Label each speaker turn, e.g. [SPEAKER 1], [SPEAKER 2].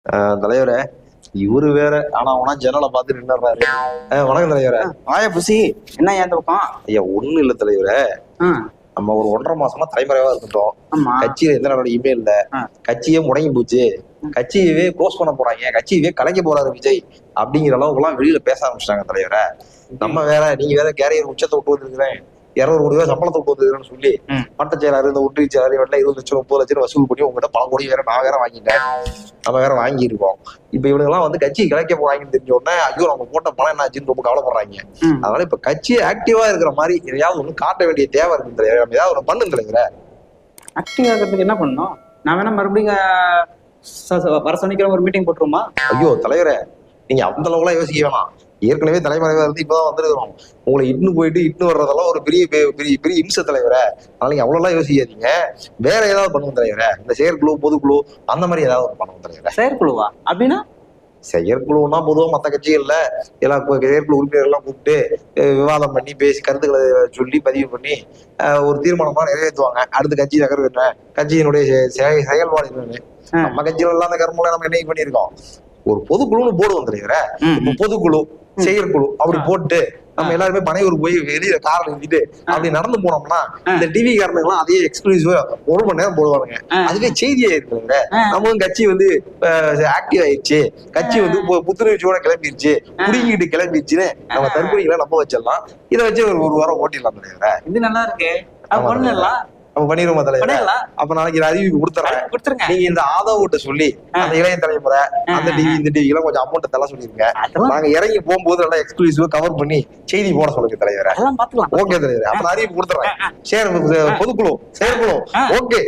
[SPEAKER 1] தலைவரே, இவரு வேற ஆனா அவனா ஜன்னலை பார்த்து நின்னுறாரு. வணக்கம் தலைவரே.
[SPEAKER 2] வாய புசி என்ன ஏன் பக்கம்?
[SPEAKER 1] ஐயா ஒண்ணும் இல்ல தலைவரே, நம்ம ஒரு 1.5 மாசமா தலைமறைவா இருந்துட்டோம். கட்சியில எந்த நடவடிக்கையுமே இல்ல. கட்சியே முடங்கி போச்சு. கட்சியவே க்ளோஸ் பண்ண போறாங்க, கட்சியவே கலைக்க போறாரு விஜய் அப்படிங்கிற அளவுக்கு எல்லாம் வெளியில பேச ஆரம்பிச்சிட்டாங்க தலைவரை. நம்ம வேற, நீங்க வேற கேரியர் உச்சத்தை விட்டு வந்துருக்கிறேன், 200 கோடி ரூபாய் சம்பளத்தை விட்டு வந்துருக்கேன்னு சொல்லி மாட்ட செயலாளர் இந்த ஒன்றிய செயலாளர் வெள்ள 20 லட்சம் 30 லட்சம் வசூல் பண்ணி உங்ககிட்ட பல கோடி வேற நான் வேற வாங்கிட்டேன், நம்ம வேற வாங்கியிருக்கோம். இப்ப இவங்க எல்லாம் வந்து கட்சி கலைக்க போறாங்கன்னு தெரிஞ்ச உடனே ஐயோ நம்ம போட்ட பணம் என்ன ஆச்சுன்னு ரொம்ப கவலைப்படுறாங்க. அதனால இப்ப கட்சியை ஆக்டிவா இருக்கிற மாதிரி எதையாவது ஒண்ணு காட்ட வேண்டிய தேவை இருக்கு தலைவர். நம்ம ஏதாவது ஒண்ணு பண்ணுங்க தலைவரை.
[SPEAKER 2] ஆக்டிவா இருக்கிறதுக்கு என்ன பண்ணணும்? நான் வேணா மறுபடியும் வர சனிக்கிற ஒரு மீட்டிங் போட்டுருமா?
[SPEAKER 1] ஐயோ தலைவரே, நீங்க அந்த அளவுலாம் யோசிக்க வேணாம். ஏற்கனவே தலைமறைவா இருந்து இப்பதான் வந்துருக்கிறோம். உங்களை இட்டு போயிட்டு இட்டு வர்றதெல்லாம் ஒரு பெரிய பெரிய பெரிய இம்ச தலைவரை. அதனால நீங்க அவ்வளவு எல்லாம் யோசிக்காதீங்க. வேற ஏதாவது பண்ணுவோம் தலைவரை. இந்த செயற்குழு பொதுக்குழு அந்த மாதிரி ஏதாவது ஒரு பண்ணுவோம் தலைவரை.
[SPEAKER 2] செயற்குழுவா அப்படின்னா?
[SPEAKER 1] செயற்குழுன்னா பொதுவாக மற்ற கட்சிகள்ல எல்லா செயற்குழு உறுப்பினர்கள்லாம் கூப்பிட்டு விவாதம் பண்ணி பேசி கருத்துக்களை சொல்லி பதிவு பண்ணி ஒரு தீர்மானமா நிறைவேற்றுவாங்க. அடுத்த கட்சி நகர்வு என்ன, கட்சியினுடைய செயல்பாடு என்னன்னு. நம்ம கட்சிகள் எல்லாம் அந்த கர்மங்களை நம்ம என்ன பண்ணியிருக்கோம். ஒரு பொதுக்குழுன்னு போடுவோம் தலைவரை. பொதுக்குழு செயற்குழு அப்படி போட்டு நம்ம எல்லாருமே பனையூர் போய் வெளியில காரில் நிறுத்திட்டு அப்படி நடந்து போனோம்னா இந்த டிவி காரணங்களாம் அதையே எக்ஸ்க்ளூசிவா 1 மணி நேரம் போடுவாங்க. அதுவே செய்தியா இருக்குங்க. நமக்கும் கட்சி வந்து ஆக்டிவ் ஆயிடுச்சு, கட்சி வந்து புத்துணர்ச்சியோட கிளம்பிடுச்சு, குடிக்கிட்டு கிளம்பிடுச்சுன்னு நம்ம தற்கொலைகளை நம்ப வச்சிடலாம். இதை வச்சு ஒரு வாரம் ஓட்டிடலாம் தலைவரை.
[SPEAKER 2] இது நல்லா இருக்கு, பண்ணலாம்.
[SPEAKER 1] நம்ம பண்ணிடுவோமா தலைவர்? அப்ப நாளைக்கு அறிவிப்பு கொடுத்துறேன். நீங்க இந்த ஆதவ சொல்லி அந்த இளைய தலைமுறை அந்த டிவி இந்த டிவி எல்லாம் கொஞ்சம் அமௌண்ட் தர சொல்லிருங்க. நாங்க இறங்கி போகும்போது நல்லா எக்ஸ்க்ளூசிவா கவர் பண்ணி செய்தி போட சொல்லுங்க தலைவரை. ஓகே தலைவர், அப்ப அறிவிப்பு கொடுத்துறேன். சரி, பொதுக்குழு செயற்குழு ஓகே.